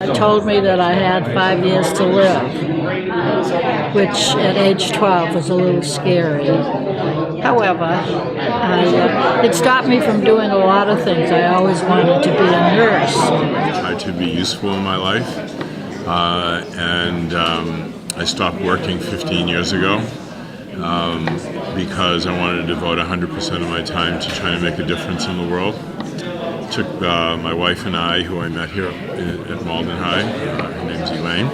Told me that I had 5 years to live, which at age 12 was a little scary. However, it stopped me from doing a lot of things. I always wanted to be a nurse. I tried to be useful in my life, and I stopped working 15 years ago because I wanted to devote 100% of my time to trying to make a difference in the world. Took my wife and I, who I met here at Malden High, her name's Elaine,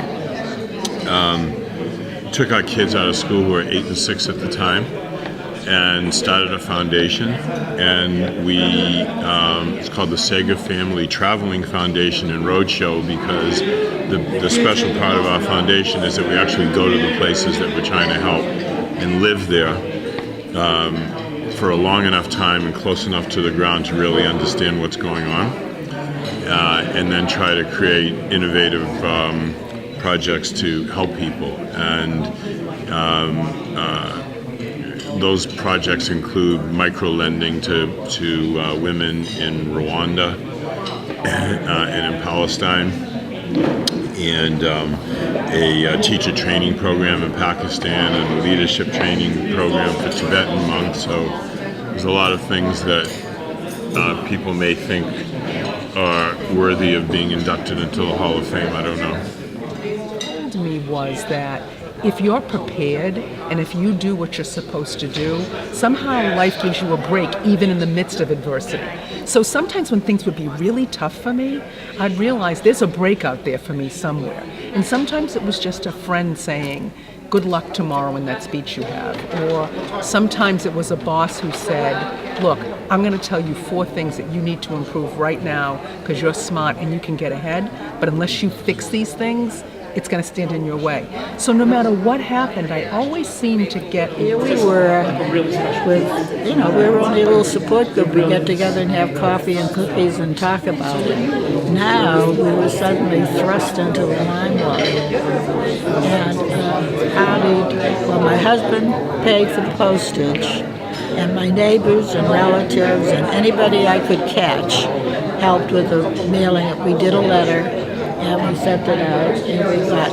took our kids out of school who were 8 and 6 at the time and started a foundation, and it's called the Sega Family Traveling Foundation and Roadshow, because the special part of our foundation is that we actually go to the places that we're trying to help and live there for a long enough time and close enough to the ground to really understand what's going on, and then try to create innovative projects to help people. And those projects include micro-lending to women in Rwanda and in Palestine, and a teacher training program in Pakistan, and a leadership training program for Tibetan monks. So there's a lot of things that people may think are worthy of being inducted into the Hall of Fame. I don't know. To me was that if you're prepared and if you do what you're supposed to do, somehow life gives you a break even in the midst of adversity. So sometimes when things would be really tough for me, I'd realize there's a break out there for me somewhere. And sometimes it was just a friend saying, good luck tomorrow in that speech you have. Or sometimes it was a boss who said, look, I'm going to tell you 4 things that you need to improve right now because you're smart and you can get ahead. But unless you fix these things, it's going to stand in your way. So no matter what happened, I always seemed to get... Here we were with, we were only a little support group. We get together and have coffee and cookies and talk about it. Now we were suddenly thrust into the limelight. And my husband paid for the postage, and my neighbors and relatives and anybody I could catch helped with the mailing. We did a letter, and we sent it out, and we got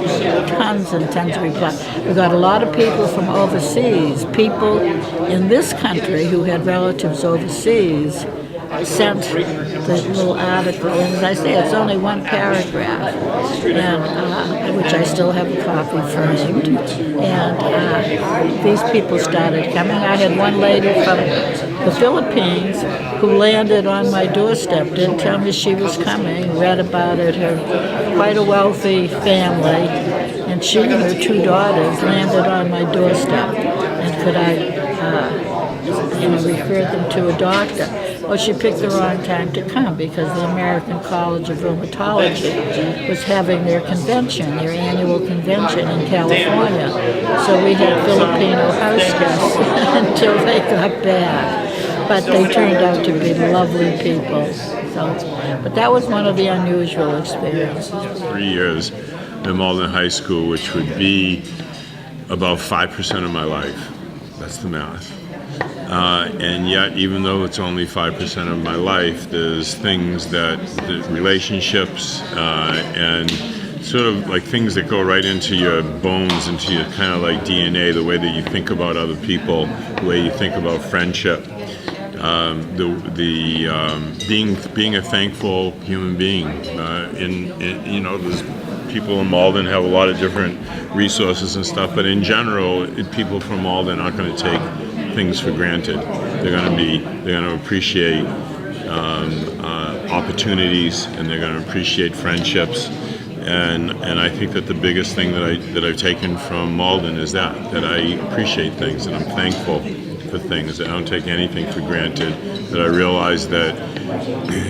tons and tons of replies. We got a lot of people from overseas. People in this country who had relatives overseas sent the little article, and as I say, it's only one paragraph, and which I still have a copy framed. And these people started coming. I had one lady from the Philippines who landed on my doorstep, didn't tell me she was coming, read about it, her quite a wealthy family, and she and her 2 daughters landed on my doorstep, and could I refer them to a doctor. Well, she picked the wrong time to come because the American College of Rheumatology was having their convention, their annual convention in California. So we had Filipino house guests until they got back. But they turned out to be lovely people. But that was one of the unusual experiences. 3 years at Malden High School, which would be about 5% of my life. That's the math. And yet, even though it's only 5% of my life, there's things the relationships and sort of like things that go right into your bones, into your kind of like DNA, the way that you think about other people, the way you think about friendship, being a thankful human being. There's people in Malden have a lot of different resources and stuff, but in general, people from Malden aren't going to take things for granted. They're going to appreciate opportunities, and they're going to appreciate friendships. And I think that the biggest thing that I've taken from Malden is that I appreciate things, and I'm thankful for things. I don't take anything for granted. That I realize that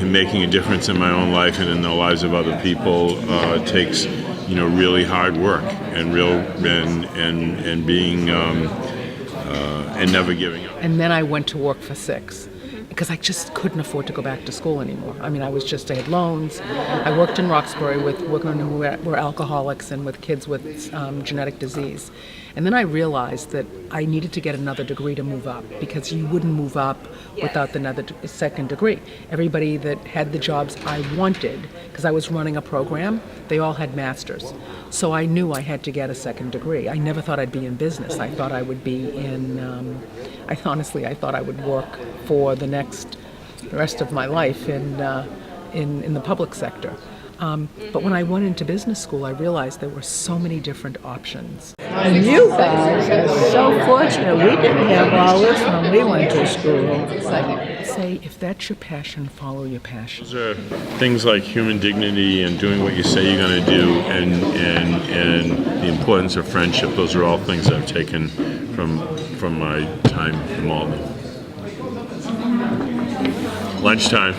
making a difference in my own life and in the lives of other people takes really hard work and being and never giving up. And then I went to work for 6. because I just couldn't afford to go back to school anymore. I mean, I had loans. I worked in Roxbury with women who were alcoholics and with kids with genetic disease. And then I realized that I needed to get another degree to move up, because you wouldn't move up without second degree. Everybody that had the jobs I wanted, because I was running a program, they all had masters. So I knew I had to get a second degree. I never thought I'd be in business. I thought I would be I thought I would work for the rest of my life in the public sector. But when I went into business school, I realized there were so many different options. And you guys are so fortunate. We didn't have all this when we went to school. Say, if that's your passion, follow your passion. Those are things like human dignity and doing what you say you're going to do, and the importance of friendship. Those are all things I've taken from my time in Malden. Lunchtime.